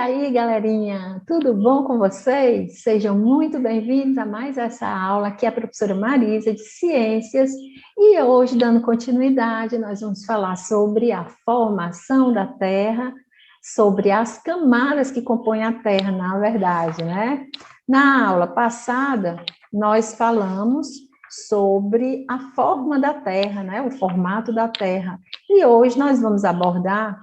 aí, galerinha, tudo bom com vocês? Sejam muito bem-vindos a mais essa aula. Aqui é a professora Marisa, de Ciências, e hoje, dando continuidade, nós vamos falar sobre a formação da Terra, sobre as camadas que compõem a Terra, na verdade, né? Na aula passada, nós falamos sobre a forma da Terra, né? O formato da Terra, e hoje nós vamos abordar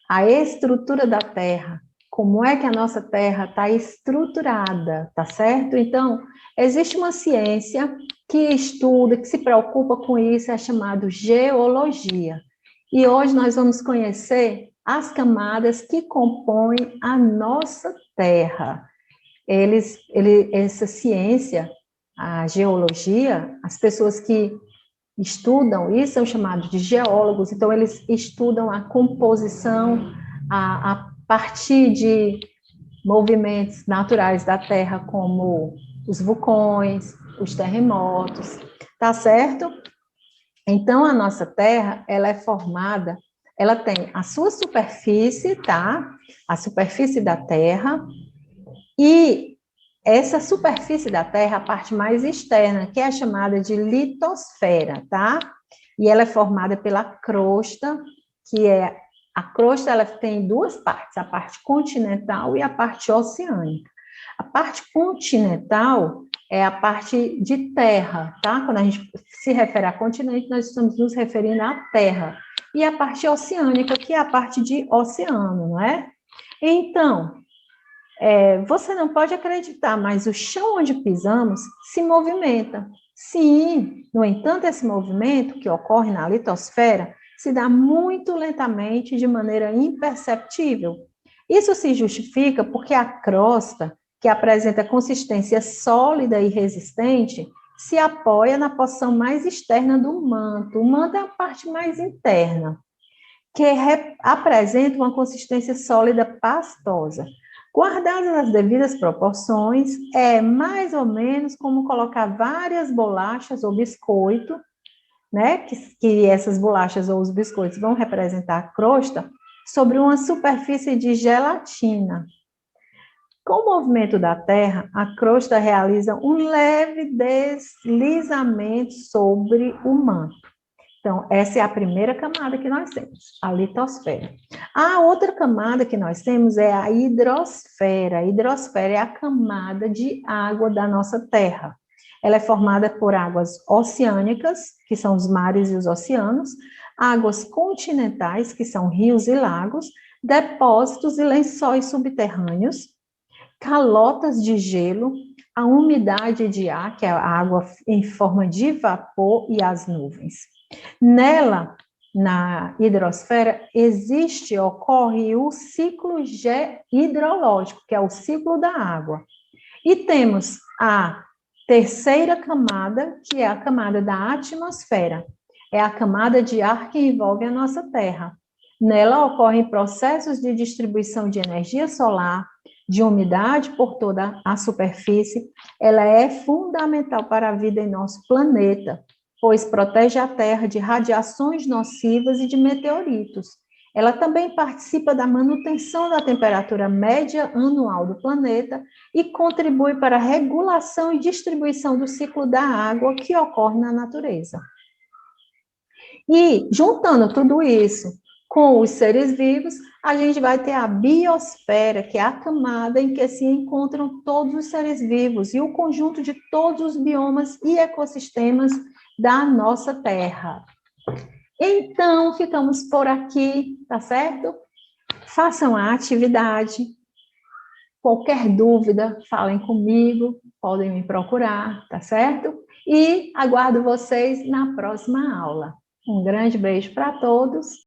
a estrutura da Terra, como é que a nossa Terra está estruturada, tá certo? Então, existe uma ciência que estuda, que se preocupa com isso, é chamado geologia. E hoje nós vamos conhecer as camadas que compõem a nossa Terra. Essa ciência, a geologia, as pessoas que estudam isso são chamados de geólogos, então eles estudam a composição a partir de movimentos naturais da Terra, como os vulcões, os terremotos, tá certo? Então, a nossa Terra, ela é formada, ela tem a sua superfície, tá? A superfície da Terra, e essa superfície da Terra, a parte mais externa, que é chamada de litosfera, tá? E ela é formada pela crosta, que é a crosta, ela tem duas partes, a parte continental e a parte oceânica. A parte continental é a parte de terra, tá? Quando a gente se refere a continente, nós estamos nos referindo à terra. E a parte oceânica, que é a parte de oceano, não é? Então, você não pode acreditar, mas o chão onde pisamos se movimenta. Sim, no entanto, esse movimento que ocorre na litosfera se dá muito lentamente, de maneira imperceptível. Isso se justifica porque a crosta, que apresenta consistência sólida e resistente, se apoia na porção mais externa do manto. O manto é a parte mais interna, que apresenta uma consistência sólida pastosa. Guardadas as devidas proporções, é mais ou menos como colocar várias bolachas ou biscoito, né? Que essas bolachas ou os biscoitos vão representar a crosta, sobre uma superfície de gelatina. Com o movimento da Terra, a crosta realiza um leve deslizamento sobre o manto. Então, essa é a primeira camada que nós temos, a litosfera. A outra camada que nós temos é a hidrosfera. A hidrosfera é a camada de água da nossa Terra. Ela é formada por águas oceânicas, que são os mares e os oceanos, águas continentais, que são rios e lagos, depósitos e lençóis subterrâneos, calotas de gelo, a umidade de ar, que é a água em forma de vapor, e as nuvens. Nela, na hidrosfera, ocorre o ciclo hidrológico, que é o ciclo da água. E temos a terceira camada, que é a camada da atmosfera. É a camada de ar que envolve a nossa Terra. Nela ocorrem processos de distribuição de energia solar, de umidade por toda a superfície. Ela é fundamental para a vida em nosso planeta, pois protege a Terra de radiações nocivas e de meteoritos. Ela também participa da manutenção da temperatura média anual do planeta e contribui para a regulação e distribuição do ciclo da água que ocorre na natureza. E, juntando tudo isso com os seres vivos, a gente vai ter a biosfera, que é a camada em que se encontram todos os seres vivos e o conjunto de todos os biomas e ecossistemas da nossa Terra. Então, ficamos por aqui, tá certo? Façam a atividade. Qualquer dúvida, falem comigo, podem me procurar, tá certo? E aguardo vocês na próxima aula. Um grande beijo para todos.